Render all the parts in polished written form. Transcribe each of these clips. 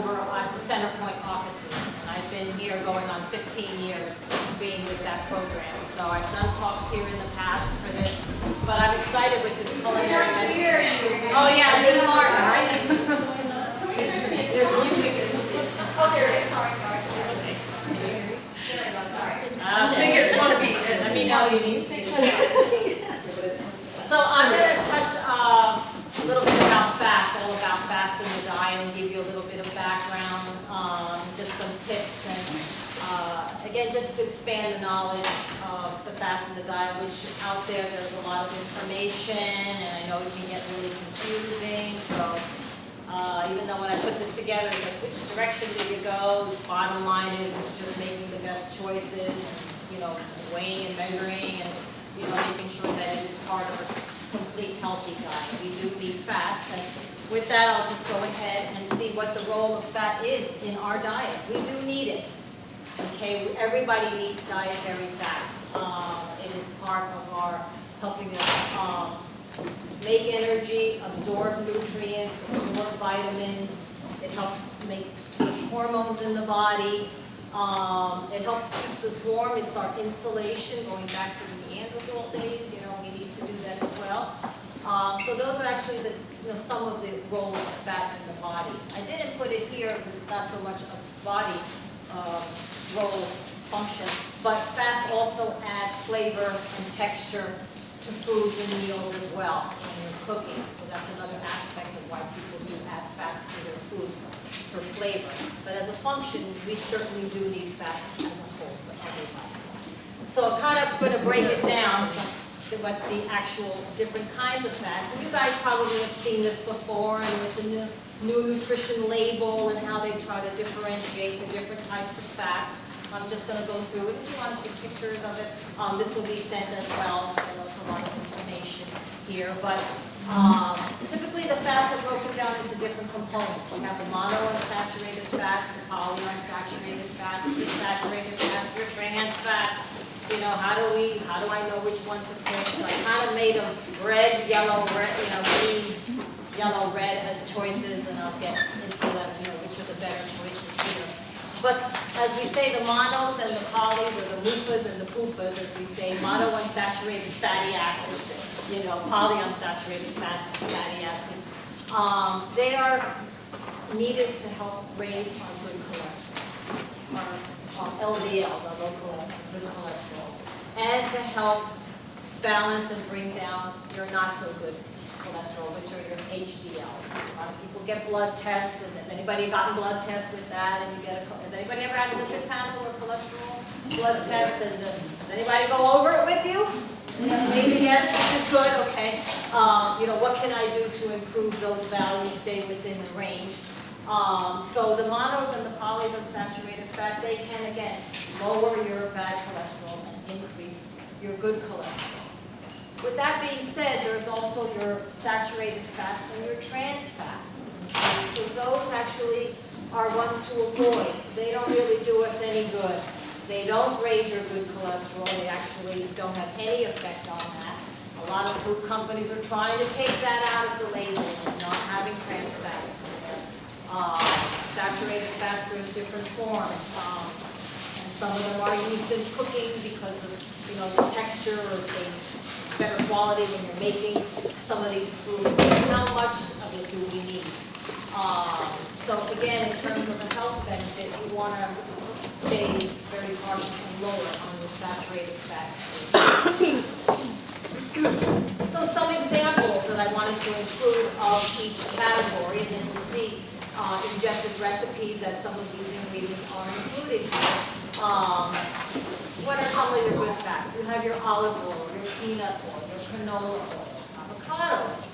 over at the Centerpoint offices. And I've been here going on 15 years being with that program. So I've done talks here in the past for this, but I'm excited with this culinary medicine. Oh yeah, Dean Martin, right? There's music. Oh, there is. Sorry. I think it's going to be. Let me know you need to. So I'm going to touch a little bit about fats, all about fats in the diet, and give you a little bit of background, just some tips, and again, just to expand the knowledge of the fats in the diet, which out there's a lot of information, and I know it can get really confusing. So even though when I put this together, like which direction do you go? The bottom line is it's just making the best choices, and, weighing and measuring, and making sure that it is part of a complete healthy diet. We do need fats, and with that, I'll just go ahead and see what the role of fat is in our diet. We do need it. Okay, everybody needs dietary fats. It is part of our helping us make energy, absorb nutrients, absorb vitamins. It helps make certain hormones in the body. It helps keeps us warm. It's our insulation, going back to the Neanderthal days. We need to do that as well. So those are actually some of the roles of fat in the body. I didn't put it here because it's not so much a body role function, but fats also add flavor and texture to foods and meals as well when you're cooking. So that's another aspect of why people do add fats to their foods for flavor. But as a function, we certainly do need fats as a whole for everybody. So I'm kind of going to break it down to what the actual different kinds of fats. And you guys probably have seen this before, and with the new nutrition label and how they try to differentiate the different types of fats. I'm just going to go through it. If you want to take pictures of it, this will be sent as well. I know it's a lot of information here, but typically the fats are broken down into different components. We have the monounsaturated fats, the polyunsaturated fats, the saturated fats, your trans fats. How do I know which one to pick? So I kind of made them red, yellow, red, green, yellow, red as choices, and I'll get into that, which are the better choices here. But as we say, the monos and the polys, or the MUFAs and the PUFAs, as we say, monounsaturated fatty acids, polyunsaturated fatty acids, they are needed to help raise our good cholesterol, our LDLs, our low good cholesterol, and to help balance and bring down your not so good cholesterol, which are your HDLs. A lot of people get blood tests, and has anybody gotten blood tests with that? And has anybody ever had a lipid panel or cholesterol blood test? And does anybody go over it with you? Maybe yes, which is good. Okay. What can I do to improve those values, stay within the range? So the monos and the polyunsaturated fat, they can again lower your bad cholesterol and increase your good cholesterol. With that being said, there's also your saturated fats and your trans fats. Okay? So those actually are ones to avoid. They don't really do us any good. They don't raise your good cholesterol. They actually don't have any effect on that. A lot of food companies are trying to take that out of the label and not having trans fats in there. Saturated fats, there's different forms. And some of them are used in cooking because of the texture or better quality when you're making some of these foods. How much of it do we need? So again, in terms of a health benefit, you want to stay very cautious and lower on your saturated fat. So some examples that I wanted to include of each category, and then you'll see ingested recipes that some of these ingredients are included here. What are some of your good fats? You have your olive oil, your peanut oil, your canola oil, avocados,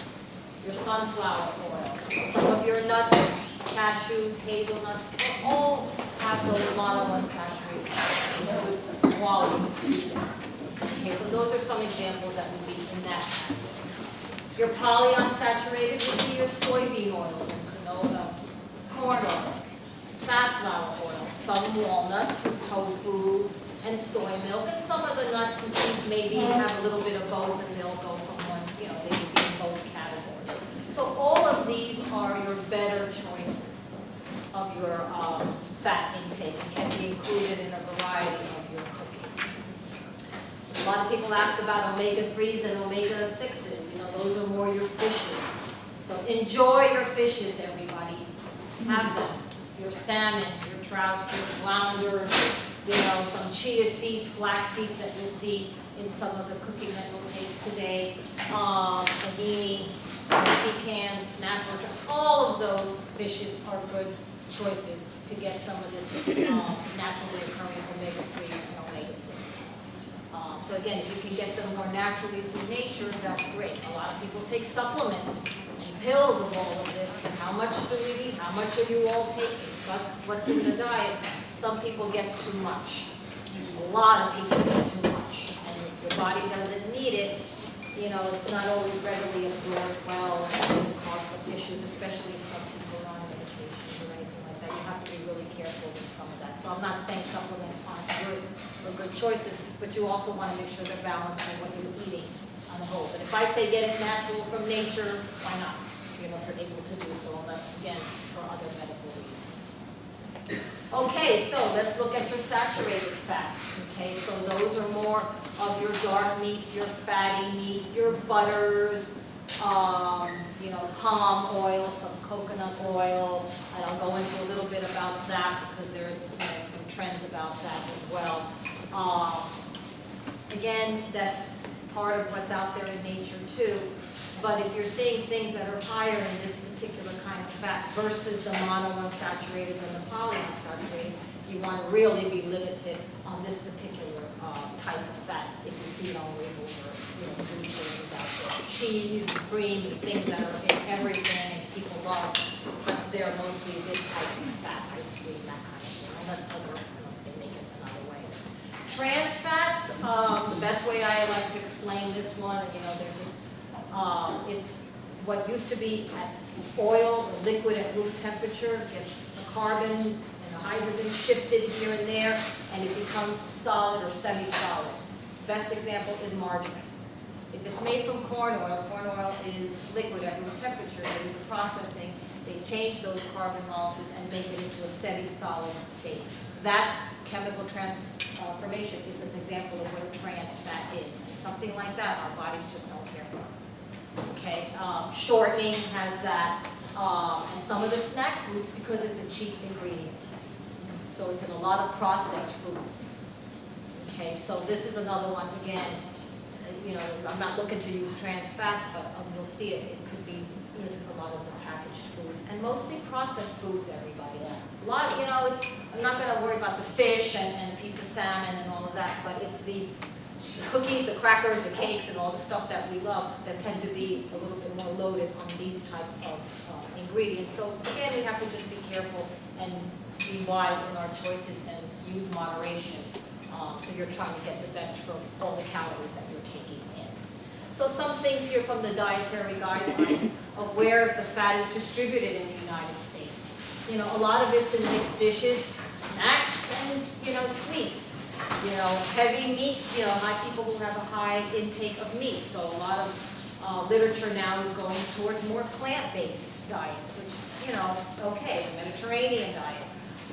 your sunflower oil, some of your nuts, cashews, hazelnuts, they all have those monounsaturated qualities to them. Okay, so those are some examples that would be in that category. Your polyunsaturated would be your soybean oils and canola, corn oil, safflower oil, some walnuts, tofu, and soy milk, and some of the nuts and seeds maybe have a little bit of both, and they'll go from one, they would be in both categories. So all of these are your better choices of your fat intake and can be included in a variety of your cooking. A lot of people ask about omega-3s and omega-6s. You know, those are more your fishes. So enjoy your fishes, everybody. Have them. Your salmon, your trouts, your flounders, you know, some chia seeds, flax seeds that you'll see in some of the cooking that we'll taste today. Tahini, pecans, snapper, all of those fishes are good choices to get some of this naturally occurring omega-3 and omega-6. So again, if you can get them more naturally through nature, that's great. A lot of people take supplements and pills of all of this, but how much do we need? How much are you all taking? Plus what's in the diet. Some people get too much. A lot of people get too much. And if your body doesn't need it, you know, it's not always readily absorbed well, and it can cause some issues, especially if some people are on medications or anything like that. You have to be really careful with some of that. So I'm not saying supplements aren't good or good choices, but you also want to make sure they're balanced in what you're eating on the whole. But if I say get it natural from nature, why not? You know, if you're able to do so, unless, again, for other medical reasons. Okay, so let's look at your saturated fats. Okay, so those are more of your dark meats, your fatty meats, your butters, you know, palm oil, some coconut oil, and I'll go into a little bit about that because there's, you know, some trends about that as well. Again, that's part of what's out there in nature too. But if you're seeing things that are higher in this particular kind of fat versus the monounsaturated and the polyunsaturated, you want to really be limited on this particular type of fat if you see it on labels or, you know, food choices out there. Cheese, cream, things that are in everything and people love, but they're mostly this type of fat, ice cream, that kind of thing, unless other, you know, they make it another way. Trans fats, the best way I like to explain this one, you know, there's this, it's what used to be at oil, liquid at room temperature, gets the carbon and the hydrogen shifted here and there, and it becomes solid or semi-solid. Best example is margarine. If it's made from corn oil is liquid at room temperature, they do the processing, they change those carbon molecules and make it into a semi-solid state. That chemical transformation is an example of what a trans fat is. Something like that, our bodies just don't care for. Okay, shortening has that, and some of the snack foods because it's a cheap ingredient. So it's in a lot of processed foods. Okay, so this is another one, again, you know, I'm not looking to use trans fats, but you'll see it could be in a lot of the packaged foods, and mostly processed foods, everybody. A lot, you know, I'm not going to worry about the fish and a piece of salmon and all of that, but it's the cookies, the crackers, the cakes, and all the stuff that we love that tend to be a little bit more loaded on these types of ingredients. So again, we have to just be careful and be wise in our choices and use moderation. So you're trying to get the best from all the calories that you're taking in. So some things here from the dietary guidelines of where the fat is distributed in the United States. You know, a lot of it's in mixed dishes, snacks, and, you know, sweets. You know, heavy meat, you know, people who have a high intake of meat. So a lot of literature now is going towards more plant-based diets, which, you know, okay, the Mediterranean diet,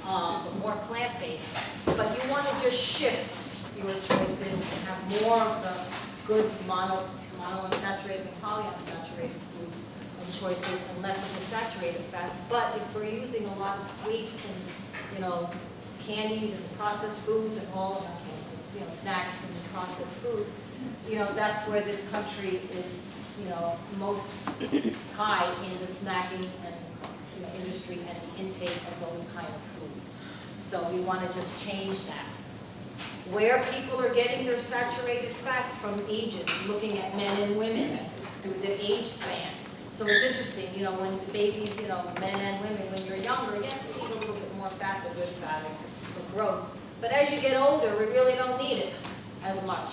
but more plant-based. But you want to just shift your choices and have more of the good monounsaturated and polyunsaturated foods and choices and less of the saturated fats. But if we're using a lot of sweets and, you know, candies and processed foods and all, you know, snacks and processed foods, you know, that's where this country is, you know, most high in the snacking and, you know, industry and the intake of those kind of foods. So we want to just change that. Where people are getting their saturated fats from ages, looking at men and women through the age span. So it's interesting, you know, when the babies, you know, men and women, when you're younger, yes, we need a little bit more fat, the good fat for growth. But as you get older, we really don't need it as much.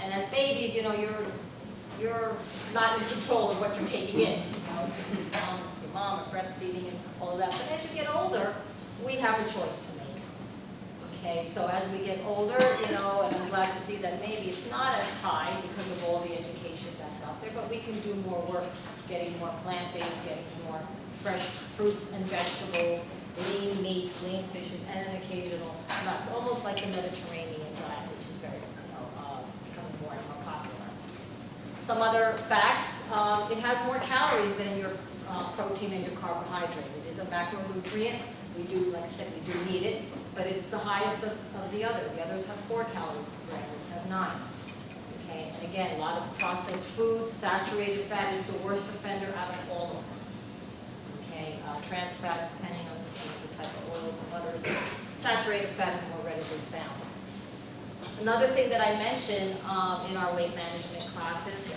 And as babies, you know, you're not in control of what you're taking in. You know, it's your mom, or breastfeeding and all of that. But as you get older, we have a choice to make. Okay, so as we get older, you know, and I'm glad to see that maybe it's not as high because of all the education that's out there, but we can do more work getting more plant-based, getting more fresh fruits and vegetables, lean meats, lean fishes, and an occasional nuts, almost like the Mediterranean diet, which is very, becoming more and more popular. Some other facts, it has more calories than your protein and your carbohydrate. It is a macronutrient. We do, like I said, we do need it, but it's the highest of the other. The others have 4 calories per gram, this has 9. Okay, and again, a lot of processed foods, saturated fat is the worst offender out of all of them. Okay, trans fat, depending on the type of oils and butters, saturated fat is more readily found. Another thing that I mentioned in our weight management classes,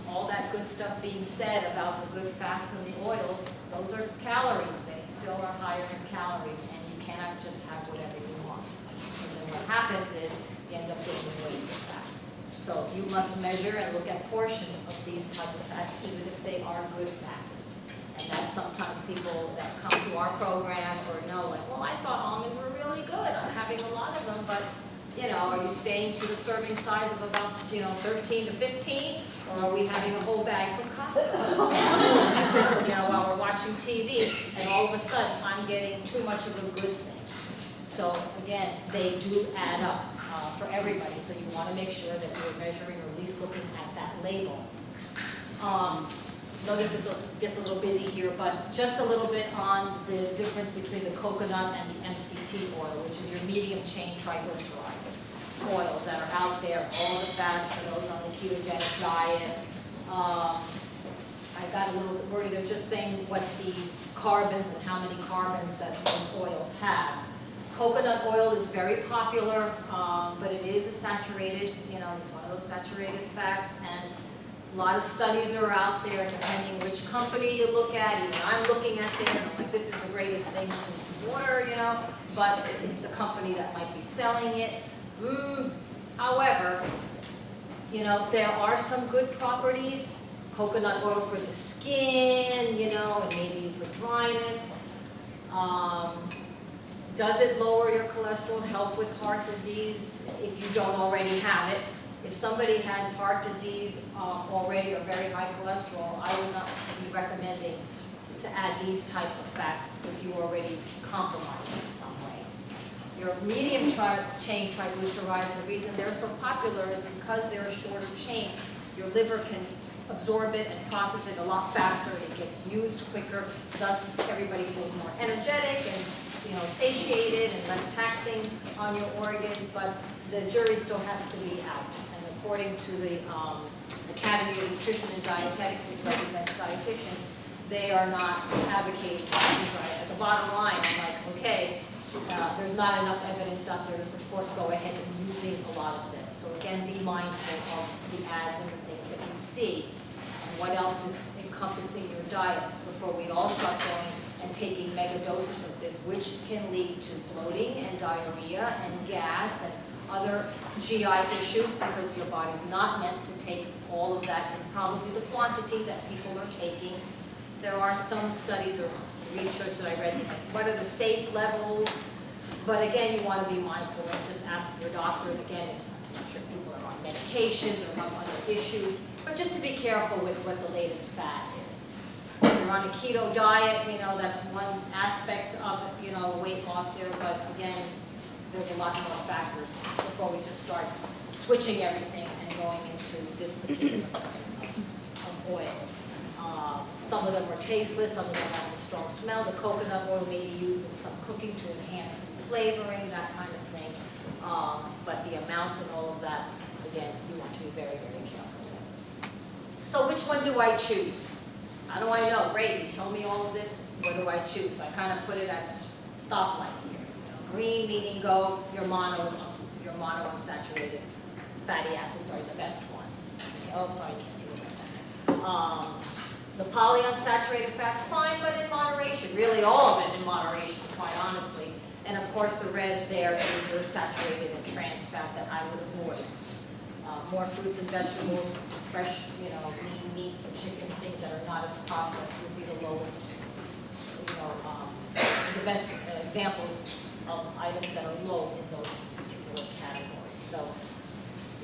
all that good stuff being said about the good fats and the oils, those are calories. They still are higher in calories, and you cannot just have whatever you want. And then what happens is you end up gaining weight with that. So you must measure and look at portions of these type of fats, even if they are good fats. And that's sometimes people that come to our program or know, like, well, I thought almonds were really good. I'm having a lot of them, but are you staying to the serving size of about, 13 to 15? Or are we having a whole bag from Costco? While we're watching TV, and all of a sudden, I'm getting too much of a good thing. So again, they do add up for everybody, so you want to make sure that you're measuring or at least looking at that label. Notice it gets a little busy here, but just a little bit on the difference between the coconut and the MCT oil, which is your medium chain triglyceride oils that are out there, all the fats for those on the ketogenic diet. I got a little bit worried. They're just saying what the carbons and how many carbons that those oils have. Coconut oil is very popular, but it is a saturated, it's one of those saturated fats, and a lot of studies are out there, depending which company you look at. Even I'm looking at it, and I'm like, this is the greatest thing since water, but it's the company that might be selling it. However, there are some good properties. Coconut oil for the skin, and maybe for dryness. Does it lower your cholesterol, help with heart disease if you don't already have it? If somebody has heart disease already or very high cholesterol, I would not be recommending to add these types of fats if you already compromised in some way. Your medium chain triglycerides, the reason they're so popular is because they're a shorter chain. Your liver can absorb it and process it a lot faster. It gets used quicker. Thus, everybody feels more energetic and satiated and less taxing on your organs. But the jury still has to be out. And according to the Academy of Nutrition and Dietetics, which represents dietitians, they are not advocating triglyceride. At the bottom line, I'm like, okay, there's not enough evidence out there to support go ahead and using a lot of this. So again, be mindful of the ads and the things that you see, and what else is encompassing your diet before we all start going and taking mega doses of this, which can lead to bloating and diarrhea and gas and other GI issues, because your body's not meant to take all of that and probably the quantity that people are taking. There are some studies or research that I read, like what are the safe levels? But again, you want to be mindful and just ask your doctors again. I'm not sure people are on medications or have other issues, but just to be careful with what the latest fad is. If you're on a keto diet, that's one aspect of it, weight loss there, but again, there's a lot more factors before we just start switching everything and going into this particular of oils. Some of them are tasteless, some of them have a strong smell. The coconut oil may be used in some cooking to enhance flavoring, that kind of thing. But the amounts and all of that, again, you want to be very, very careful with. So which one do I choose? How do I know? Great, you told me all of this, what do I choose? So I kind of put it at the stoplight here. Green meaning go, your monounsaturated fatty acids are the best ones. Okay. Oh, sorry, you can't see what the polyunsaturated fats, fine, but in moderation. Really all of it in moderation, quite honestly. And of course the red there is your saturated and trans fat that I would avoid. More fruits and vegetables, fresh, lean meats and chicken, things that are not as processed would be the lowest, the best examples of items that are low in those particular categories. So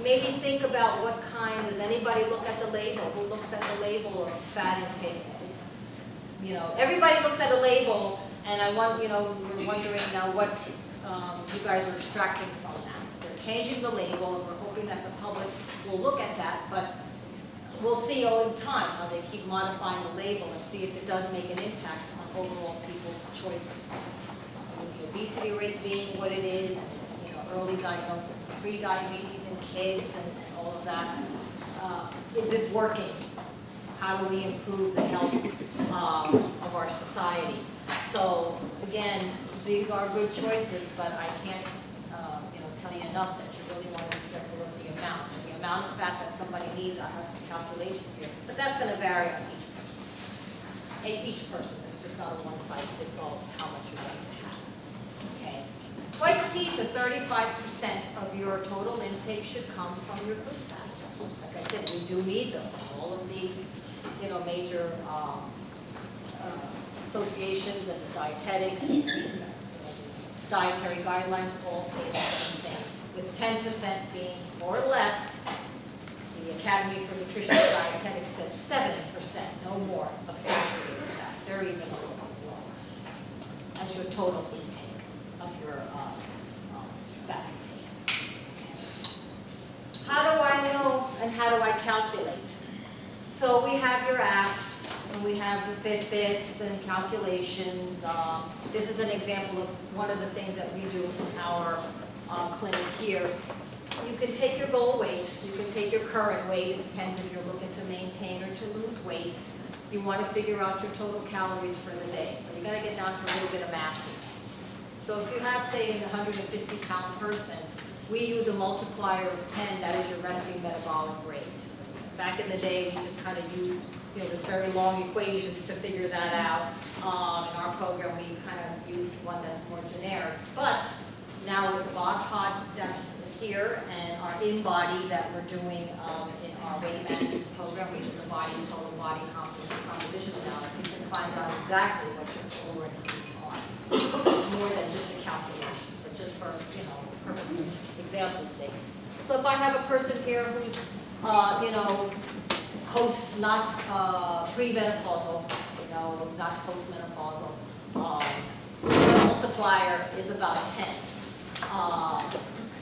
maybe think about does anybody look at the label? Who looks at the label of fat intake? everybody looks at a label, and we're wondering now what you guys are extracting from that. They're changing the label, and we're hoping that the public will look at that, but we'll see over time how they keep modifying the label and see if it does make an impact on overall people's choices. With the obesity rate being what it is, and early diagnosis of pre-diabetes in kids and all of that, is this working? How do we improve the health of our society? So again, these are good choices, but I can't tell you enough that you really want to be careful of the amount. And the amount of fat that somebody needs, I have some calculations here, but that's going to vary on each person. Each person, there's just not a one-size-fits-all how much you're going to have. Okay, 20 to 35% of your total intake should come from your good fats. Like I said, we do need them. All of the major associations and the dietetics and dietary guidelines all say the same thing, with 10% being more or less. The Academy for Nutrition and Dietetics says 70%, no more, of saturated fat. They're even a little bit lower as your total intake of your fat intake. How do I know and how do I calculate? So we have your apps, and we have the Fitbits and calculations. This is an example of one of the things that we do in our clinic here. You can take your goal weight, you can take your current weight, it depends if you're looking to maintain or to lose weight. You want to figure out your total calories for the day. So you got to get down to a little bit of math. So if you have, say, a 150-pound person, we use a multiplier of 10, that is your resting metabolic rate. Back in the day, we just kind of used this very long equations to figure that out. In our program, we kind of used one that's more generic. But now with the bod pod that's here and our in-body that we're doing in our weight management program, which is a total body composition analysis, you can find out exactly what your caloric needs are. More than just a calculation, but just for purpose of example's sake. So if I have a person here who's post, not premenopausal, not postmenopausal, the multiplier is about 10.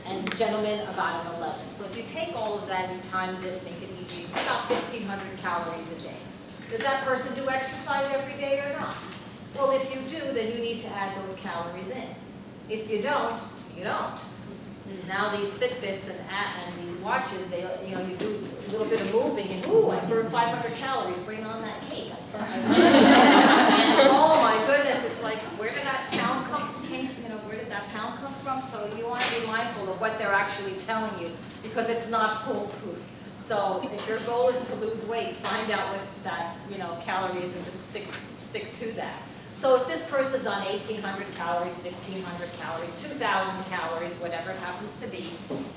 And gentlemen, about an 11. So if you take all of that and you times it, make it easy, it's about 1,500 calories a day. Does that person do exercise every day or not? Well, if you do, then you need to add those calories in. If you don't, you don't. Now these Fitbits and these watches, you do a little bit of moving and ooh, I burned 500 calories, bring on that cake. And oh my goodness, it's like, where did that pound come from? Where did that pound come from? So you want to be mindful of what they're actually telling you, because it's not foolproof. So if your goal is to lose weight, find out what that calories and just stick to that. So if this person's on 1,800 calories, 1,500 calories, 2,000 calories, whatever it happens to be,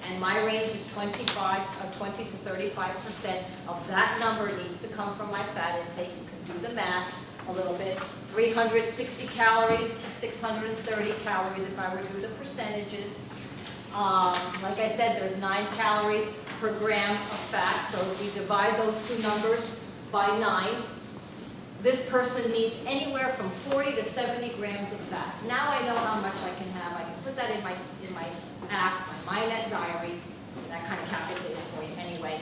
and my range is 20 to 35% of that number needs to come from my fat intake. You can do the math a little bit. 360 calories to 630 calories if I were to do the percentages. Like I said, there's 9 calories per gram of fat. So if we divide those two numbers by 9, this person needs anywhere from 40 to 70 grams of fat. Now I know how much I can have. I can put that in my app, my MyNet diary. That kind of calculates it for you anyway.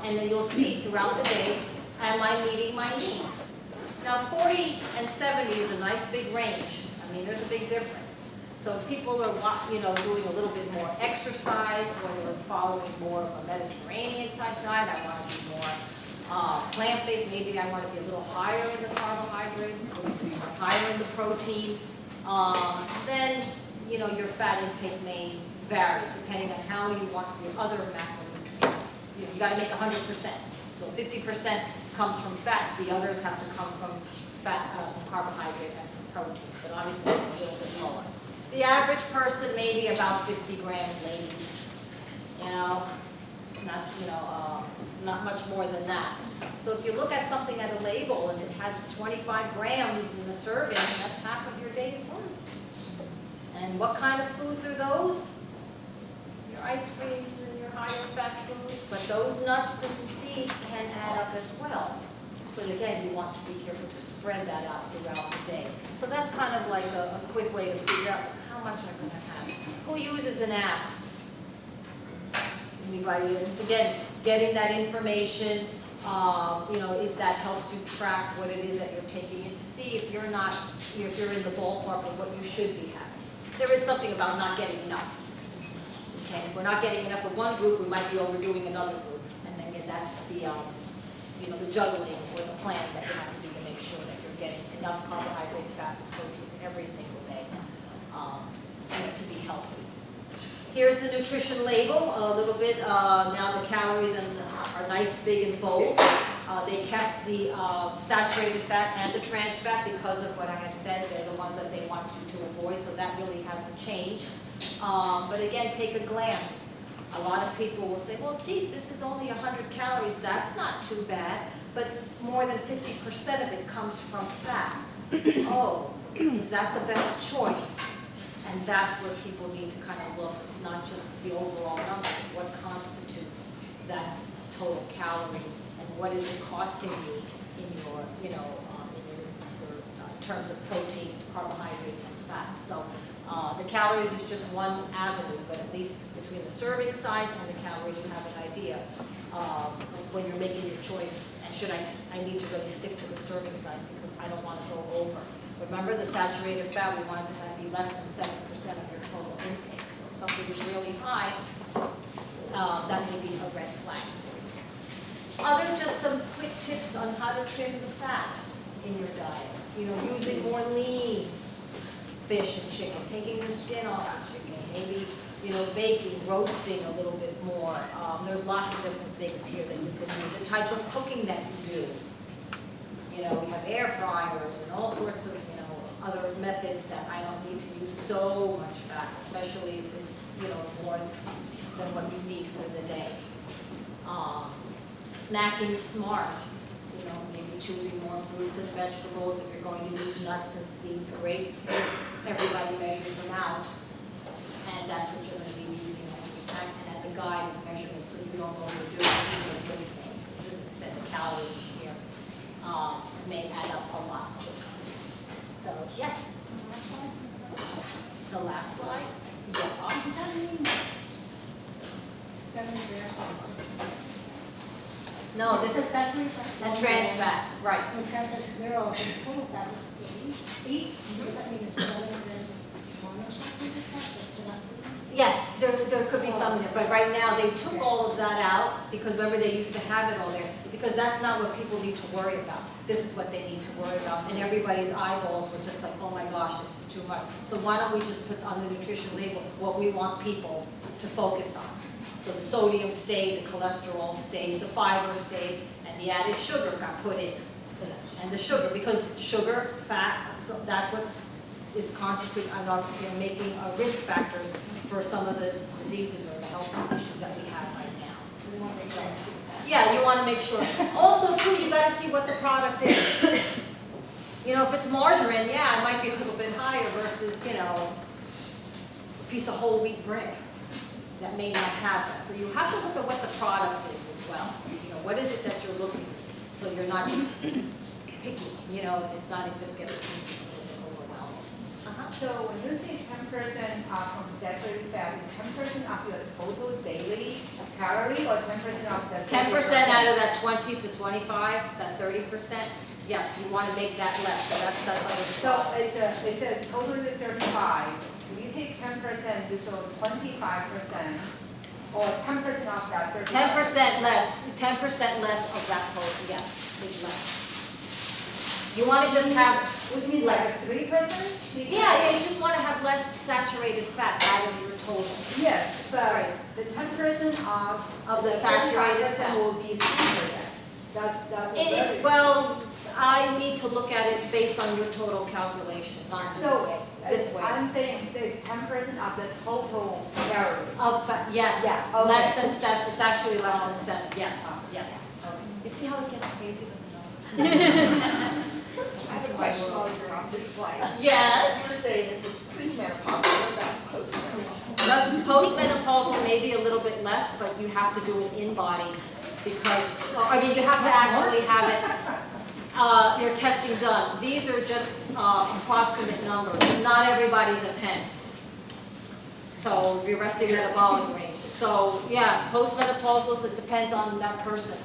And then you'll see throughout the day, am I meeting my needs? Now 40 and 70 is a nice big range. I mean, there's a big difference. So if people are doing a little bit more exercise, or they're following more of a Mediterranean type diet, I want to be more plant-based, maybe I want to be a little higher in the carbohydrates, or higher in the protein, then your fat intake may vary depending on how you want your other macronutrients. You got to make 100%. So 50% comes from fat. The others have to come from fat, carbohydrate, and from protein. But obviously, it's a little bit lower. The average person, maybe about 50 grams, ladies. Not much more than that. So if you look at something at a label and it has 25 grams in the serving, that's half of your day's worth. And what kind of foods are those? Your ice creams and your higher fat foods. But those nuts and seeds can add up as well. So again, you want to be careful to spread that out throughout the day. So that's kind of like a quick way to figure out how much I'm going to have. Who uses an app? Anybody? It's again, getting that information, if that helps you track what it is that you're taking in to see if you're not, if you're in the ballpark of what you should be having. There is something about not getting enough. Okay, if we're not getting enough of one group, we might be overdoing another group. And then that's the, the juggling or the plan that you have to do to make sure that you're getting enough carbohydrates, fats, and proteins every single day to be healthy. Here's the nutrition label, a little bit, now the calories are nice, big, and bold. They kept the saturated fat and the trans fat because of what I had said. They're the ones that they want you to avoid, so that really hasn't changed. But again, take a glance. A lot of people will say, well, geez, this is only 100 calories. That's not too bad. But more than 50% of it comes from fat. Oh, is that the best choice? And that's where people need to kind of look. It's not just the overall number, what constitutes that total calorie, and what is it costing you in your, in your terms of protein, carbohydrates, and fat. So the calories is just one avenue, but at least between the serving size and the calories, you have an idea when you're making your choice. And should I need to really stick to the serving size because I don't want to go over. Remember, the saturated fat, we wanted to be less than 7% of your total intake. So if something is really high, that may be a red flag. Just some quick tips on how to trim the fat in your diet. Using more lean fish and chicken, taking the skin off the chicken, maybe, baking, roasting a little bit more. There's lots of different things here that you can do. The type of cooking that you do. We have air fryers and all sorts of, other methods that I don't need to use so much fat, especially if it's, more than what you need for the day. Snacking smart, maybe choosing more fruits and vegetables. If you're going to use nuts and seeds, great. Everybody measures them out, and that's what you're going to be using as your snack and as a guide of measurement, so you don't overdo anything. It said the calories here may add up a lot. So, yes. The last slide. Yeah. 7 grams. No, this is saturated fat. a trans fat, right. And trans fat is 0, and total fat is 8. Does that mean there's 7 grams of monosaturated fat? Yeah, there could be some in there, but right now they took all of that out because remember they used to have it all there because that's not what people need to worry about. This is what they need to worry about, and everybody's eyeballs were just like, oh my gosh, this is too much. So why don't we just put on the nutrition label what we want people to focus on? So the sodium stayed, the cholesterol stayed, the fiber stayed, and the added sugar got put in. And the sugar, because sugar, fat, so that's what is making risk factors for some of the diseases or the health issues that we have right now. Yeah, you want to make sure. Also, too, you got to see what the product is. If it's margarine, yeah, it might be a little bit higher versus, a piece of whole wheat bread that may not have that. So you have to look at what the product is as well. What is it that you're looking for? So you're not just picky, it's not just getting overwhelming. So when you say 10% from saturated fat, is 10% of your total daily calorie or 10% of the 10% out of that 20 to 25, that 30%, yes, you want to make that less. So that's that other. So it's a total is 35. If you take 10%, so 25%, or 10% of that 35. 10% less. 10% less of that total. Yes, is less. You want to just have. Which means like a 3%? Yeah, you just want to have less saturated fat out of your total. Yes, but Right. the 10% Of the saturated fat. will be 3%. That's very. Well, I need to look at it based on your total calculation, not this So, way. This way. I'm saying there's 10% of the total calorie. Of fat, yes. Yeah, okay. Less than 7. It's actually less than 7. Yes. Yes. Okay. You see how it gets crazy with the numbers? I have a question while you're on this slide. Yes. You're saying this is premenopausal, what about postmenopausal? Postmenopausal may be a little bit less, but you have to do it in body because, you have to actually have it your testing done. These are just approximate numbers. Not everybody's a 10. So your resting metabolic range. So yeah, postmenopausal, it depends on that person.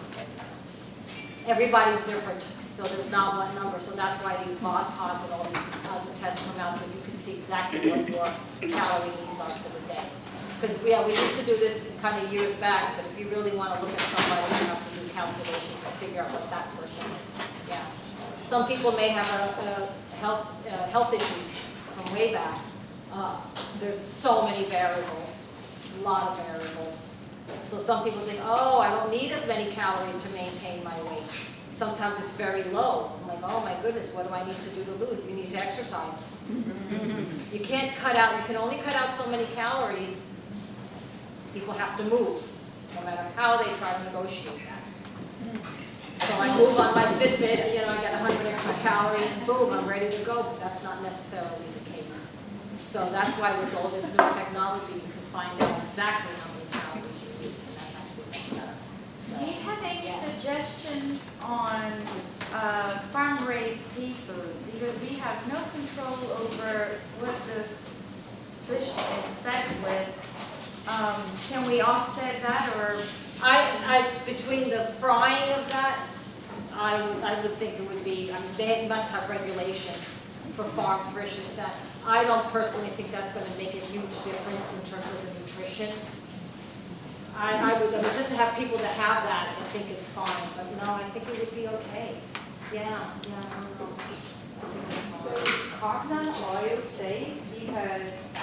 Everybody's different, so there's not one number. So that's why these bod pods and all these tests come out, so you can see exactly what your calorie needs are for the day. Because we used to do this kind of years back, but if you really want to look at somebody, you have to do calculations to figure out what that person is. Yeah. Some people may have a health issues from way back. There's so many variables, a lot of variables. So some people think, oh, I don't need as many calories to maintain my weight. Sometimes it's very low. I'm like, oh my goodness, what do I need to do to lose? You need to exercise. You can't cut out, you can only cut out so many calories. People have to move, no matter how they try to negotiate that. So I move on my Fitbit, you know, I got 100 extra calories, boom, I'm ready to go, but that's not necessarily the case. So that's why with all this new technology, you can find out exactly how many calories you need, and that's actually much better. So, Do you have any yeah. suggestions on farm-raised seafood? Because we have no control over what the fish is fed with. Can we offset that, or? Between the frying of that, I would think it would be, I mean, they must have regulations for farm fish and stuff. I don't personally think that's going to make a huge difference in terms of the nutrition. I mean, just to have people that have that, I think is fine, but no, I think it would be okay. Yeah, I don't know. I think it's So fine. is coconut oil safe? Because I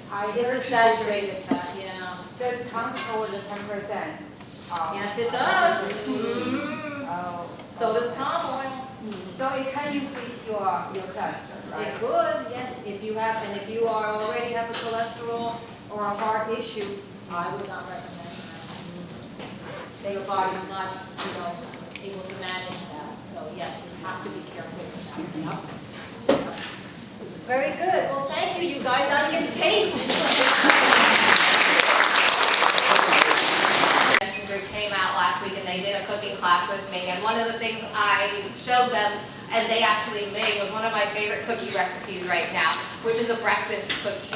heard It's a saturated fat, yeah. does count over the 10%. Yes, it does. Oh. So does palm oil. So it can increase your cholesterol, It right? could, yes, if you have, and if you are already have a cholesterol or a heart issue, I would not recommend that. Your body's not, you know, able to manage that, so yes, you have to be careful with that. Yep. Very good, well, thank you, you guys, now you get to taste. Group came out last week and they did a cooking class with me, and one of the things I showed them and they actually made was one of my favorite cookie recipes right now, which is a breakfast cookie.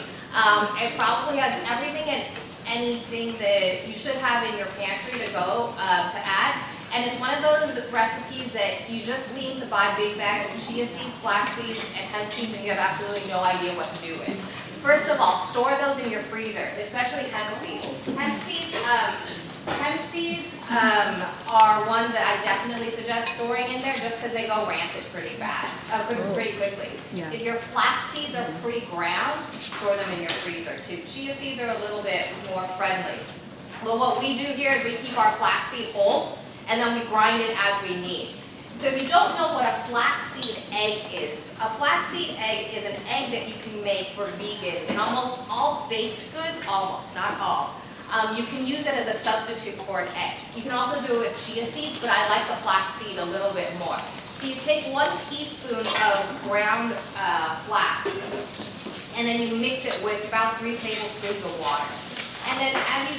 It probably has everything and anything that you should have in your pantry to go to add, and it's one of those recipes that you just seem to buy big bags of chia seeds, flax seeds, and hemp seeds, and you have absolutely no idea what to do with. First of all, store those in your freezer, especially hemp seeds. Hemp seeds are ones that I definitely suggest storing in there just because they go rancid pretty quickly. Yeah. If your flax seeds are pre-ground, store them in your freezer too. Chia seeds are a little bit more friendly. But what we do here is we keep our flaxseed whole and then we grind it as we need. So if you don't know what a flaxseed egg is, a flaxseed egg is an egg that you can make for vegans in almost all baked goods, almost, not all. You can use it as a substitute for an egg. You can also do it with chia seeds, but I like the flaxseed a little bit more. So you take 1 teaspoon of ground flax, and then you mix it with about 3 tablespoons of water. And then as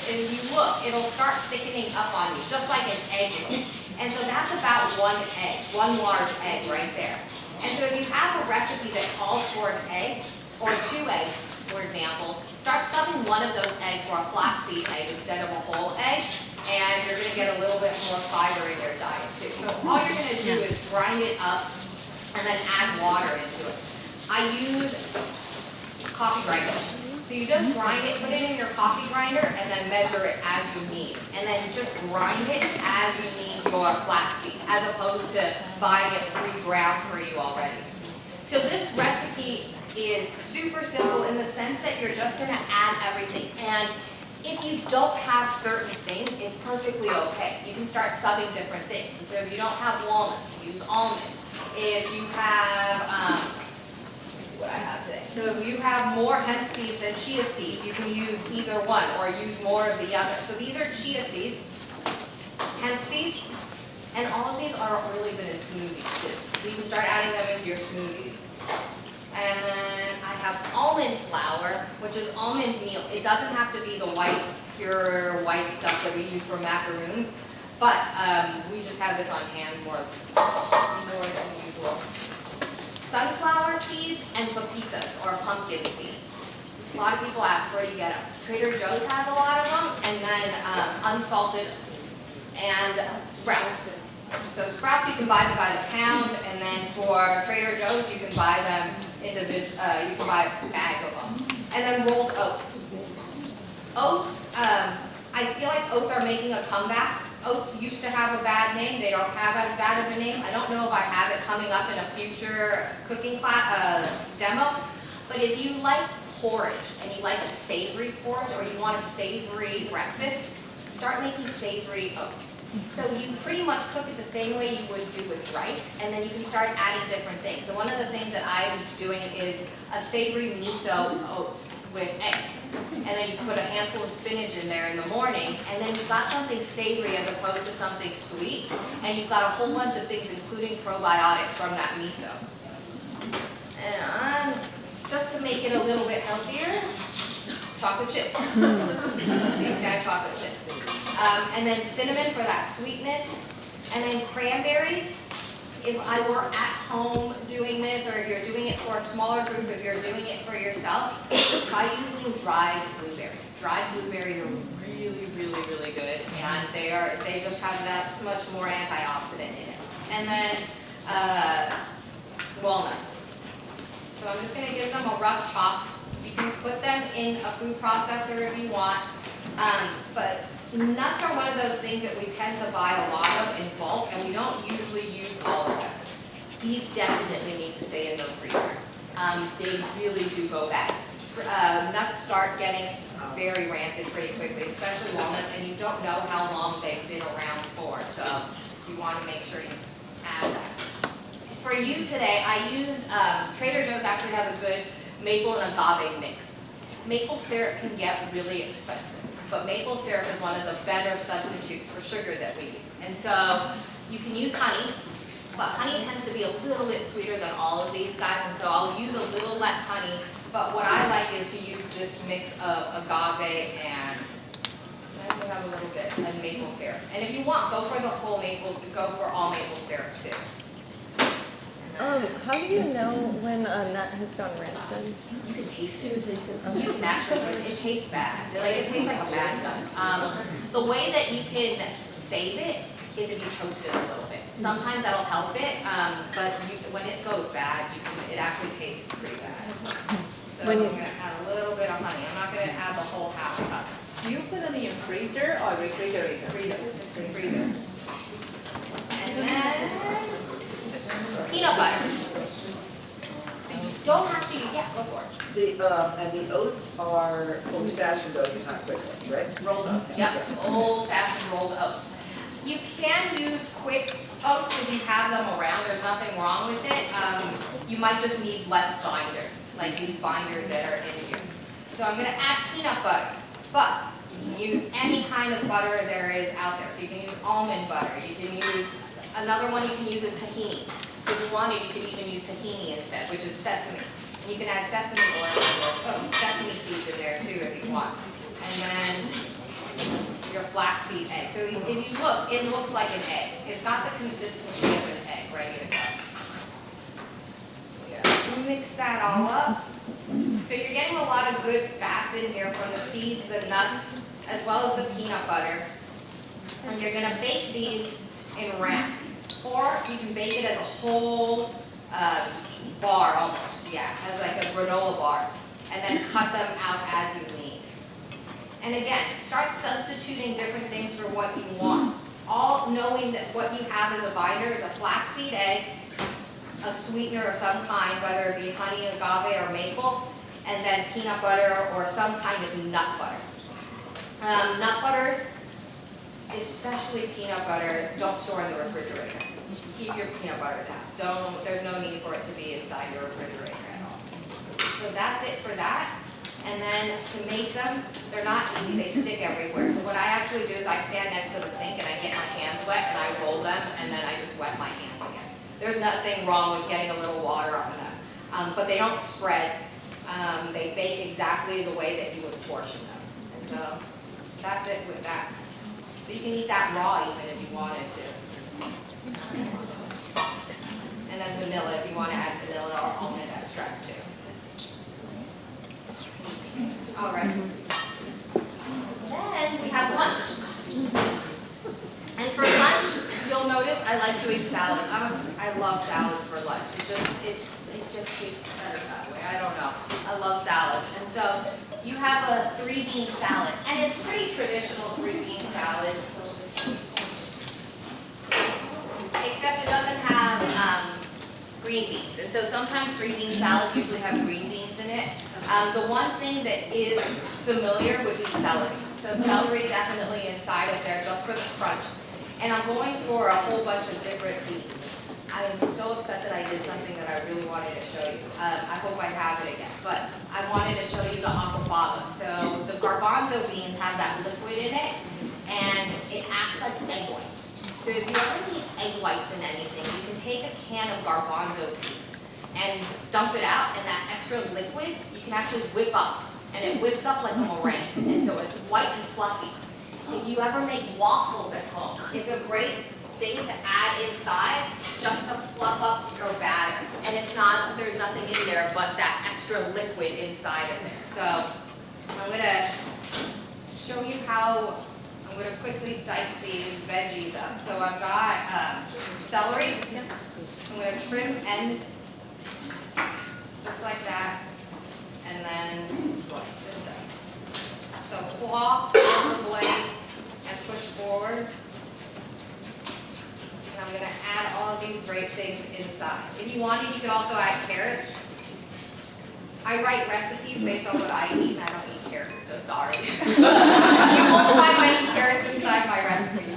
you look, it'll start thickening up on you, just like an egg will. And so that's about 1 egg, 1 large egg right there. And so if you have a recipe that calls for an egg, or 2 eggs, for example, start stuffing one of those eggs for a flaxseed egg instead of a whole egg, and you're going to get a little bit more fiber in your diet too. So all you're going to do is grind it up and then add water into it. I use coffee grinder. So you just grind it, put it in your coffee grinder, and then measure it as you need. And then just grind it as you need your flaxseed, as opposed to buying it pre-ground for you already. So this recipe is super simple in the sense that you're just going to add everything. And if you don't have certain things, it's perfectly okay. You can start subbing different things. And so if you don't have walnuts, use almonds. If you have, let me see what I have today. So if you have more hemp seeds than chia seeds, you can use either one or use more of the other. So these are chia seeds, hemp seeds, and all of these are really good in smoothies too. So you can start adding them into your smoothies. And then I have almond flour, which is almond meal. It doesn't have to be the white, pure white stuff that we use for macaroons. But, we just have this on hand more than usual. Sunflower seeds and pepitas, or pumpkin seeds. A lot of people ask, where do you get them? Trader Joe's has a lot of them, and then unsalted and sprouts. So sprouts, you can buy them by the pound, and then for Trader Joe's, you can buy them you can buy a bag of them. And then rolled oats. Oats, I feel like oats are making a comeback. Oats used to have a bad name. They don't have as bad of a name. I don't know if I have it coming up in a future cooking class demo. But if you like porridge and you like a savory porridge, or you want a savory breakfast, start making savory oats. So you pretty much cook it the same way you would do with rice, and then you can start adding different things. So one of the things that I'm doing is a savory miso oats with egg. And then you put a handful of spinach in there in the morning, and then you've got something savory as opposed to something sweet, and you've got a whole bunch of things, including probiotics from that miso. And just to make it a little bit healthier, chocolate chips. Deep fried chocolate chips. And then cinnamon for that sweetness. And then cranberries. If I were at home doing this, or if you're doing it for a smaller group, if you're doing it for yourself, try using dried blueberries. Dried blueberries are really, really, really good, and they just have that much more antioxidant in it. And then walnuts. So I'm just going to give them a rough chop. You can put them in a food processor if you want, but nuts are one of those things that we tend to buy a lot of in bulk, and we don't usually use all of them. These definitely need to stay in the freezer. They really do go bad. Nuts start getting very rancid pretty quickly, especially walnuts, and you don't know how long they've been around for, so you want to make sure you add that. For you today, I use, Trader Joe's actually has a good maple and agave mix. Maple syrup can get really expensive, but maple syrup is one of the better substitutes for sugar that we use. And so you can use honey, but honey tends to be a little bit sweeter than all of these guys, and so I'll use a little less honey. But what I like is to use this mix of agave and I have a little bit of maple syrup. And if you want, go for the full maple, go for all maple syrup too. How do you know when a nut has gone rancid? You can taste it. You can actually, it tastes bad. Like, it tastes like a bad nut. The way that you can save it is if you toast it a little bit. Sometimes that'll help it, but when it goes bad, it actually tastes pretty bad. So I'm going to add a little bit of honey. I'm not going to add the whole half cup. Do you put them in your freezer or refrigerator? Freezer. And then peanut butter. So you don't have to, go for it. And the oats are old-fashioned oats, not quick oats, right? Rolled oats, yep, old-fashioned rolled oats. You can use quick oats if you have them around, there's nothing wrong with it. You might just need less binder, like these binders that are in here. So I'm gonna add peanut butter, but you can use any kind of butter there is out there. So you can use almond butter, you can use, another one you can use is tahini. So if you wanted, you could even use tahini instead, which is sesame. And you can add sesame oil, sesame seeds in there too if you want. And then your flaxseed egg. So if you look, it looks like an egg. It's got the consistency of an egg ready to go. Yeah. Mix that all up. So you're getting a lot of good fats in here from the seeds, the nuts, as well as the peanut butter. And you're going to bake these in rounds. Or you can bake it as a whole bar almost, yeah, as like a granola bar. And then cut them out as you need. And again, start substituting different things for what you want. All knowing that what you have as a binder is a flaxseed egg, a sweetener of some kind, whether it be honey, agave, or maple, and then peanut butter or some kind of nut butter. Nut butters, especially peanut butter, don't store in the refrigerator. Keep your peanut butters out. There's no need for it to be inside your refrigerator at all. So that's it for that. And then to make them, they're not easy, they stick everywhere. So what I actually do is I stand next to the sink and I get my hands wet and I roll them and then I just wet my hands again. There's nothing wrong with getting a little water on them. But they don't spread. They bake exactly the way that you would portion them. And so that's it with that. So you can eat that raw even if you wanted to. And then vanilla if you want to add vanilla or almond extract too. All right. Then we have lunch. And for lunch, you'll notice I like doing salad. I love salads for lunch. It just tastes better that way. I don't know. I love salads. And so you have a 3-bean salad. And it's pretty traditional 3-bean salad. Except it doesn't have green beans. And so sometimes 3-bean salads usually have green beans in it. The one thing that is familiar would be celery. So celery definitely inside of there just for the crunch. And I'm going for a whole bunch of different beans. I am so upset that I did something that I really wanted to show you. I hope I have it again, but I wanted to show you the aquafaba. So the garbanzo beans have that liquid in it, and it acts like egg whites. So if you ever need egg whites in anything, you can take a can of garbanzo beans and dump it out, and that extra liquid, you can actually whip up, and it whips up like a meringue, and so it's white and fluffy. If you ever make waffles at home, it's a great thing to add inside just to fluff up your batter. And it's not, there's nothing in there but that extra liquid inside of there. So I'm gonna show you how, I'm gonna quickly dice these veggies up. So I've got celery. I'm gonna trim ends just like that, and then slice and dice. So claw on the blade and push forward. And I'm going to add all of these great things inside. If you wanted, you could also add carrots. I write recipes based on what I eat, and I don't eat carrots, so sorry. You won't find many carrots inside my recipes.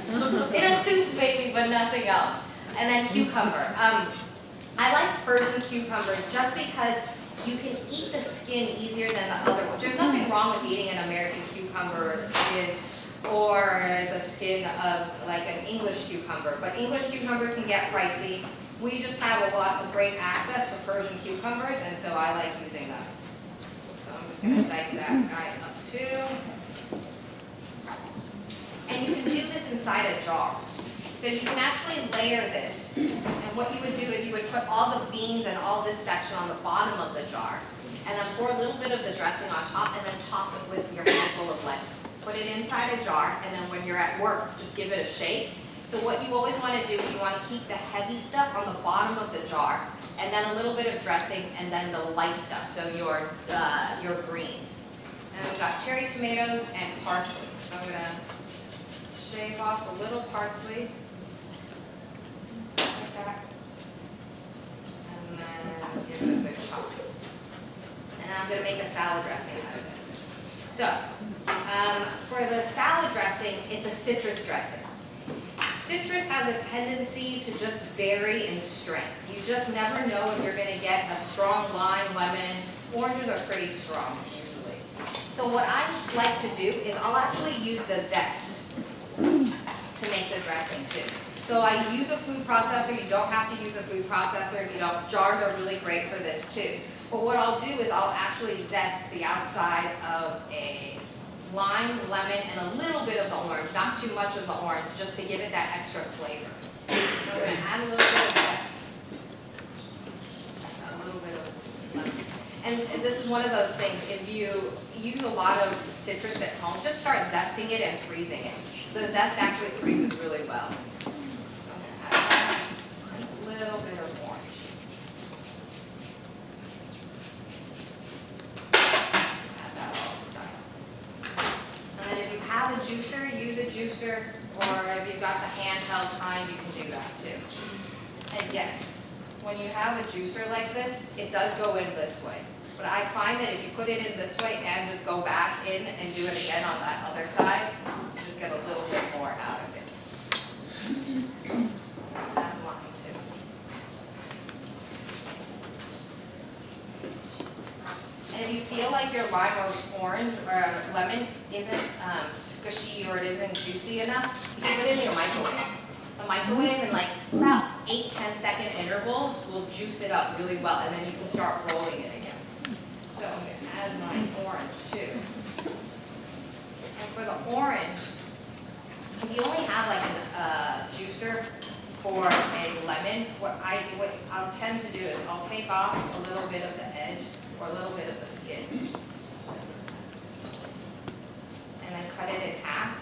In a soup maybe, but nothing else. And then cucumber. I like Persian cucumbers just because you can eat the skin easier than the other ones. There's nothing wrong with eating an American cucumber or the skin of like an English cucumber, but English cucumbers can get pricey. We just have a lot of great access to Persian cucumbers, and so I like using them. So I'm just going to dice that guy up too. And you can do this inside a jar. So you can actually layer this, and what you would do is you would put all the beans and all this section on the bottom of the jar, and then pour a little bit of the dressing on top, and then top it with your handful of lettuce. Put it inside a jar, and then when you're at work, just give it a shake. So what you always want to do is you want to keep the heavy stuff on the bottom of the jar, and then a little bit of dressing, and then the light stuff, so your greens. And we've got cherry tomatoes and parsley. So I'm going to shave off a little parsley. Like that. And then give it a good chop. And then I'm going to make a salad dressing out of this. So, for the salad dressing, it's a citrus dressing. Citrus has a tendency to just vary in strength. You just never know if you're going to get a strong lime, lemon. Oranges are pretty strong usually. So what I like to do is I'll actually use the zest to make the dressing too. So I use a food processor. You don't have to use a food processor. You know, jars are really great for this too. But what I'll do is I'll actually zest the outside of a lime, lemon, and a little bit of the orange. Not too much of the orange, just to give it that extra flavor. So we're going to add a little bit of zest. A little bit of lemon. And this is one of those things, if you use a lot of citrus at home, just start zesting it and freezing it. The zest actually freezes really well. So I'm going to add a little bit of orange. And then if you have a juicer, use a juicer, or if you've got the handheld kind, you can do that too. And yes, when you have a juicer like this, it does go in this way. But I find that if you put it in this way and just go back in and do it again on that other side, you just get a little bit more out of it. Add lime too. And if you feel like your lime or orange or lemon isn't squishy or it isn't juicy enough, you can put it in your microwave. The microwave in like about 8-10 second intervals will juice it up really well, and then you can start rolling it again. So I'm going to add my orange too. And for the orange, the for a lemon, what I'll tend to do is I'll take off a little bit of the edge or a little bit of the skin. And then cut it in half.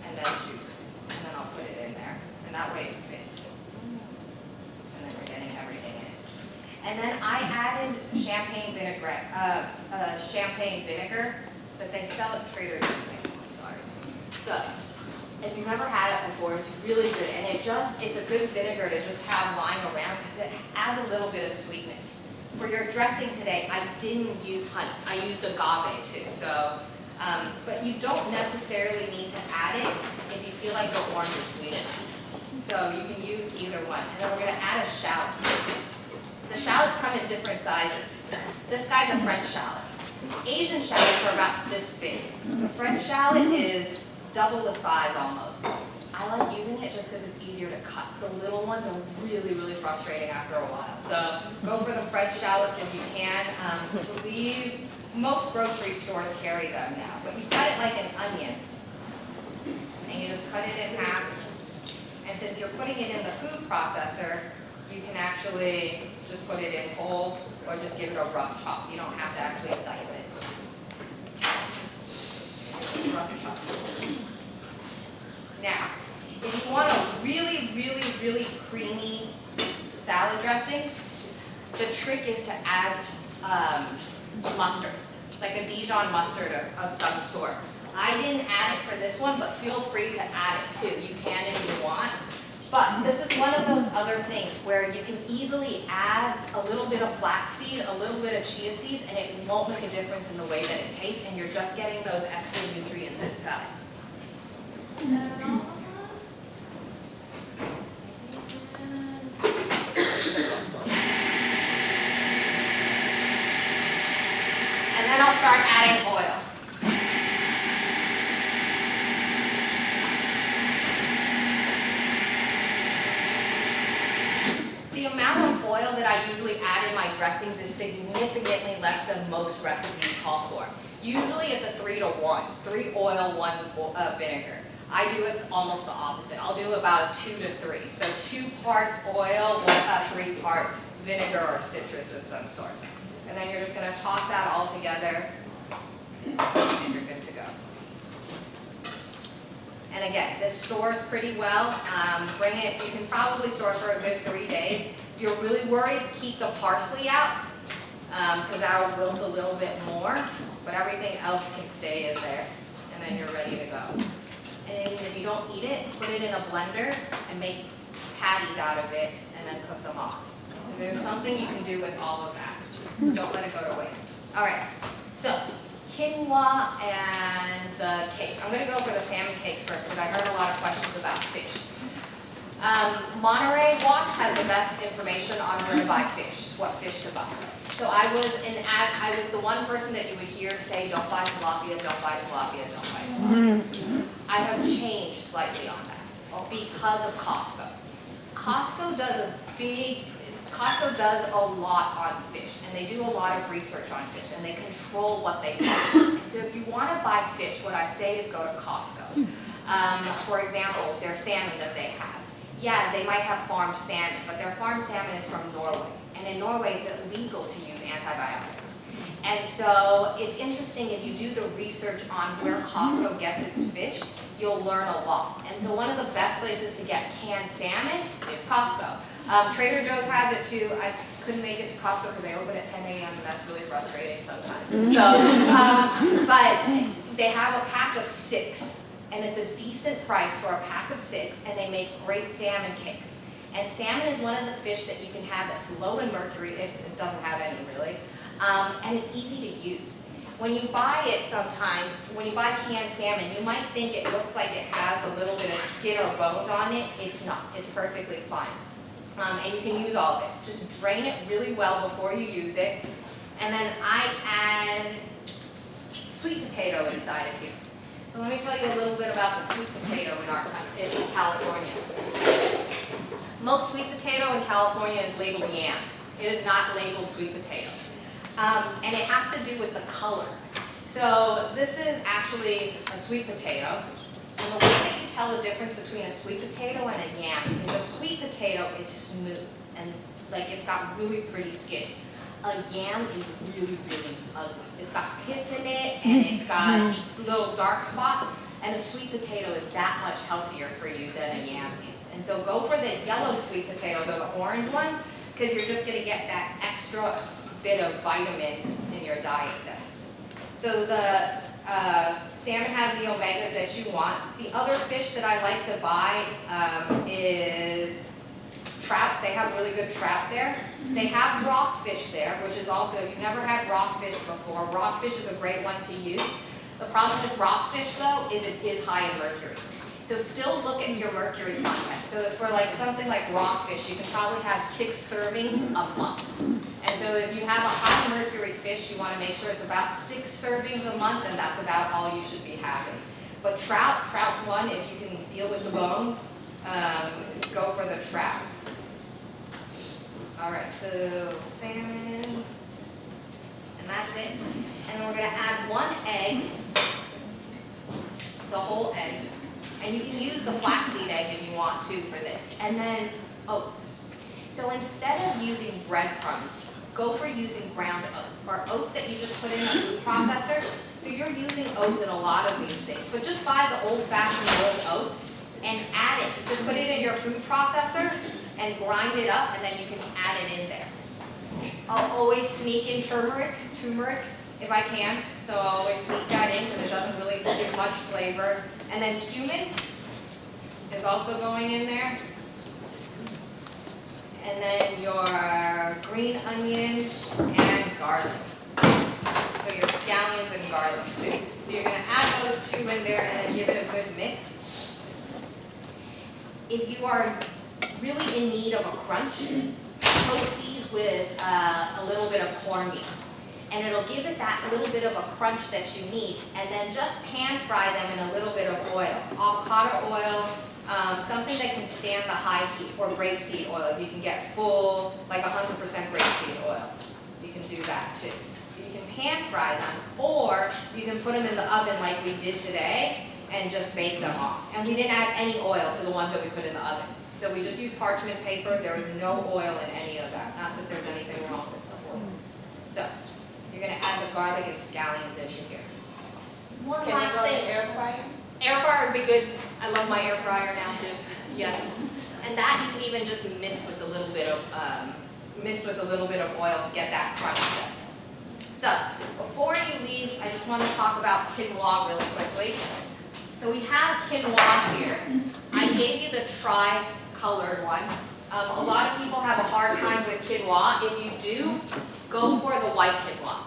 And then juice it. And then I'll put it in there. And that way it fits. And then we're getting everything in. And then I added champagne vinegar that they sell at Trader Joe's. I'm sorry. So, if you've never had it before, it's really good. And it's a good vinegar to just have lying around because it adds a little bit of sweetness. For your dressing today, I didn't use honey. I used agave too. So, but you don't necessarily need to add it if you feel like the orange is sweet enough. So you can use either one. And then we're going to add a shallot. So shallots come in different sizes. This guy's a French shallot. Asian shallots are about this big. The French shallot is double the size almost. I like using it just because it's easier to cut. The little ones are really, really frustrating after a while. So go for the French shallots if you can. I believe most grocery stores carry them now. But you cut it like an onion. And you just cut it in half. And since you're putting it in the food processor, you can actually just put it in whole or just give it a rough chop. You don't have to actually dice it. Rough chop. Now, if you want a really, really, really creamy salad dressing, the trick is to add mustard, like a Dijon mustard of some sort. I didn't add it for this one, but feel free to add it too. You can if you want. But this is one of those other things where you can easily add a little bit of flaxseed, a little bit of chia seeds, and it won't make a difference in the way that it tastes, and you're just getting those extra nutrients inside. And then I'll start adding oil. The amount of oil that I usually add in my dressings is significantly less than most recipes call for. Usually it's a 3 to 1, 3 oil, 1 vinegar. I do it almost the opposite. I'll do about a 2 to 3. So 2 parts oil, 3 parts vinegar or citrus of some sort. And then you're just going to toss that all together and you're good to go. And again, this stores pretty well. Bring it, you can probably store it for a good 3 days. If you're really worried, keep the parsley out because that'll wilt a little bit more, but everything else can stay in there. And then you're ready to go. And if you don't eat it, put it in a blender and make patties out of it and then cook them off. And there's something you can do with all of that. Don't let it go to waste. All right, so quinoa and the cakes. I'm going to go for the salmon cakes first because I heard a lot of questions about fish. Monterey Watch has the best information on where to buy fish, what fish to buy. So I was the one person that you would hear say, don't buy tilapia, don't buy tilapia, don't buy tilapia. I have changed slightly on that because of Costco. Costco does a lot on fish, and they do a lot of research on fish, and they control what they buy. And so if you want to buy fish, what I say is go to Costco. For example, their salmon that they have. Yeah, they might have farmed salmon, but their farmed salmon is from Norway. And in Norway, it's illegal to use antibiotics. And so it's interesting if you do the research on where Costco gets its fish, you'll learn a lot. And so one of the best places to get canned salmon is Costco. Trader Joe's has it too. I couldn't make it to Costco because they open at 10 a.m. and that's really frustrating sometimes. So, but they have a pack of 6. And it's a decent price for a pack of 6, and they make great salmon cakes. And salmon is one of the fish that you can have that's low in mercury, if it doesn't have any really, and it's easy to use. When you buy it sometimes, when you buy canned salmon, you might think it looks like it has a little bit of skin or bones on it. It's not. It's perfectly fine. And you can use all of it. Just drain it really well before you use it. And then I add sweet potato inside of here. So let me tell you a little bit about the sweet potato in California. Most sweet potato in California is labeled yam. It is not labeled sweet potato. And it has to do with the color. So this is actually a sweet potato. And the way that you tell the difference between a sweet potato and a yam is a sweet potato is smooth and like it's got really pretty skin. A yam is really, really ugly. It's got pits in it and it's got little dark spots, and a sweet potato is that much healthier for you than a yam is. And so go for the yellow sweet potatoes or the orange ones, because you're just gonna get that extra bit of vitamin in your diet then. So the salmon has the omegas that you want. The other fish that I like to buy is trout. They have really good trout there. They have rockfish there, which is also, if you've never had rockfish before, rockfish is a great one to use. The problem with rockfish though is it is high in mercury. So still look at your mercury content. So for like something like rockfish, you can probably have 6 servings a month. And so if you have a high mercury fish, you want to make sure it's about 6 servings a month, and that's about all you should be having. But trout's one, if you can deal with the bones, go for the trout. All right, so salmon, and that's it. And then we're going to add 1 egg, the whole egg. And you can use the flaxseed egg if you want to for this. And then oats. So instead of using breadcrumbs, go for using ground oats, or oats that you just put in a food processor. So you're using oats in a lot of these things, but just buy the old-fashioned rolled oats and add it. Just put it in your food processor and grind it up, and then you can add it in there. I'll always sneak in turmeric if I can. So I'll always sneak that in because it doesn't really give much flavor. And then cumin is also going in there. And then your green onion and garlic. So your scallions and garlic too. So you're going to add those 2 in there and then give it a good mix. If you are really in need of a crunch, coat these with a little bit of cornmeal. And it'll give it that little bit of a crunch that you need, and then just pan fry them in a little bit of oil. Avocado oil, something that can stand the high heat, or grapeseed oil. If you can get full, like 100% grapeseed oil, you can do that too. You can pan fry them, or you can put them in the oven like we did today, and just bake them off. And we didn't add any oil to the ones that we put in the oven. So we just used parchment paper. There was no oil in any of that. Not that there's anything wrong with the oil. So you're going to add the garlic and scallions into here. One Can last you go thing. in the air fryer? Air fryer would be good. I love my air fryer now too. Yes. And that you can even just mist with a little bit of oil to get that crunch set. So before you leave, I just want to talk about quinoa really quickly. So we have quinoa here. I gave you the tri-colored one. A lot of people have a hard time with quinoa. If you do, go for the white quinoa.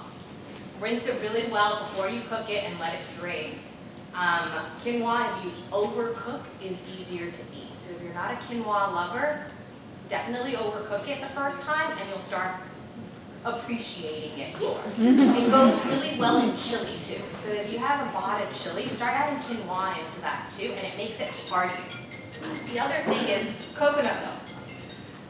Rinse it really well before you cook it and let it drain. Quinoa, if you overcook, is easier to eat. So if you're not a quinoa lover, definitely overcook it the first time and you'll start appreciating it more. It goes really well in chili too. So if you have a pot of chili, start adding quinoa into that too, and it makes it heartier. The other thing is coconut milk.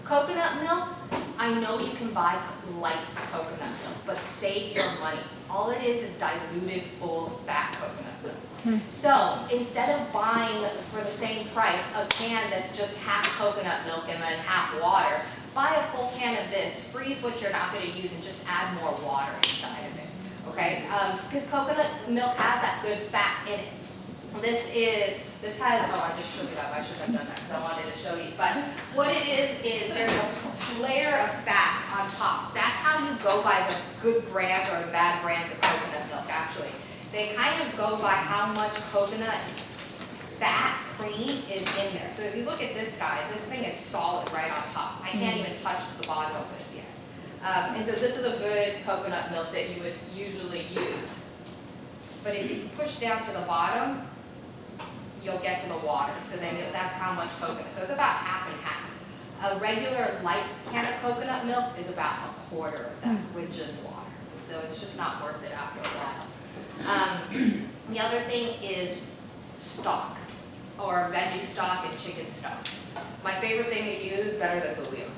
Coconut milk, I know you can buy light coconut milk, but save your money. All it is diluted full fat coconut milk. So instead of buying for the same price a can that's just half coconut milk and then half water, buy a full can of this, freeze what you're not going to use, and just add more water inside of it. Okay? Because coconut milk has that good fat in it. This has, oh, I just shook it up. I should have done that because I wanted to show you. But what it is there's a layer of fat on top. That's how you go by the good brands or the bad brands of coconut milk, actually. They kind of go by how much coconut fat cream is in there. So if you look at this guy, this thing is solid right on top. I can't even touch the bottom of this yet. And so this is a good coconut milk that you would usually use. But if you push down to the bottom, you'll get to the water. So then that's how much coconut. So it's about half and half. A regular light can of coconut milk is about a quarter of that with just water. So it's just not worth it after a while. The other thing is stock, or veggie stock and chicken stock. My favorite thing to use, better than bouillon.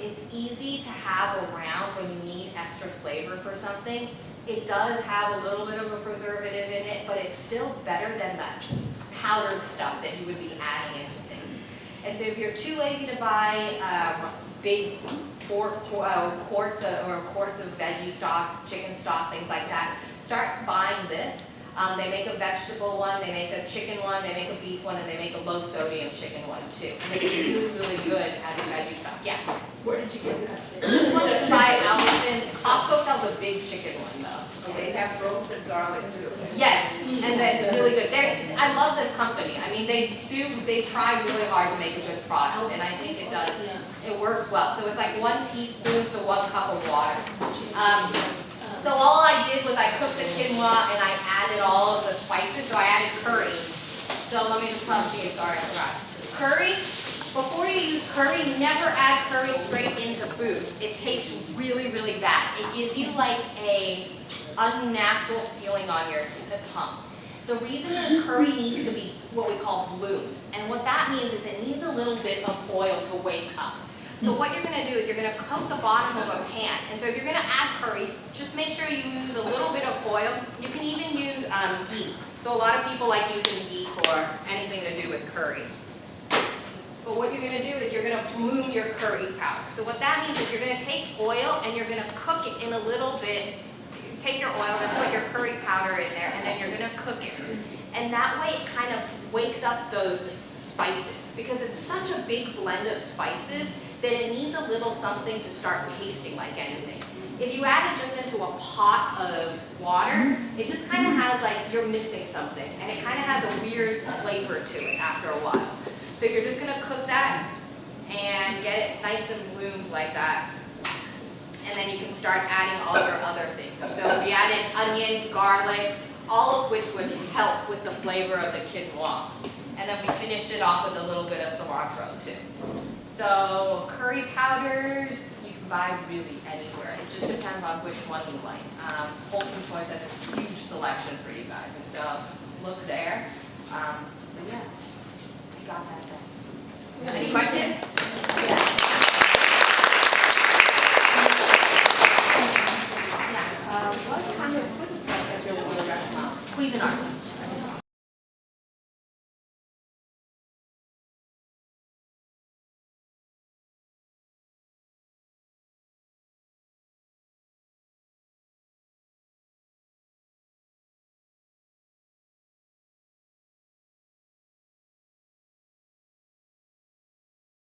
It's easy to have around when you need extra flavor for something. It does have a little bit of a preservative in it, but it's still better than that powdered stuff that you would be adding into things. And so if you're too lazy to buy big quarts of veggie stock, chicken stock, things like that, start buying this. They make a vegetable one, they make a chicken one, they make a beef one, and they make a low sodium chicken one too. And they're really, really good at veggie stock. Yeah. Where did you get that? This one you try at Albertsons. Costco sells a big chicken one though. They have roasted garlic too. Yes, and that's really good. I love this company. I mean, they try really hard to make a good product, and I think it does. It works well. So it's like 1 teaspoon to 1 cup of water. So all I did was I cooked the quinoa and I added all of the spices. So I added curry. So let me just tell you, sorry, I forgot. Curry, before you use curry, never add curry straight into food. It tastes really, really bad. It gives you like a unnatural feeling on your tongue. The reason is curry needs to be what we call bloomed. And what that means is it needs a little bit of oil to wake up. So what you're going to do is you're going to coat the bottom of a pan. And so if you're going to add curry, just make sure you use a little bit of oil. You can even use ghee. So a lot of people like using ghee for anything to do with curry. But what you're going to do is you're going to bloom your curry powder. So what that means is you're going to take oil and you're going to cook it in a little bit. Take your oil and put your curry powder in there, and then you're going to cook it. And that way it kind of wakes up those spices, because it's such a big blend of spices that it needs a little something to start tasting like anything. If you add it just into a pot of water, it just kind of has like, you're missing something, and it kind of has a weird flavor to it after a while. So you're just going to cook that and get it nice and bloomed like that. And then you can start adding all your other things. So we added onion, garlic, all of which would help with the flavor of the quinoa. And then we finished it off with a little bit of cilantro too. So curry powders, you can buy really anywhere. It just depends on which one you like. Wholesome Choice has a huge selection for you guys. And so look there. But yeah, I got that done. Any questions?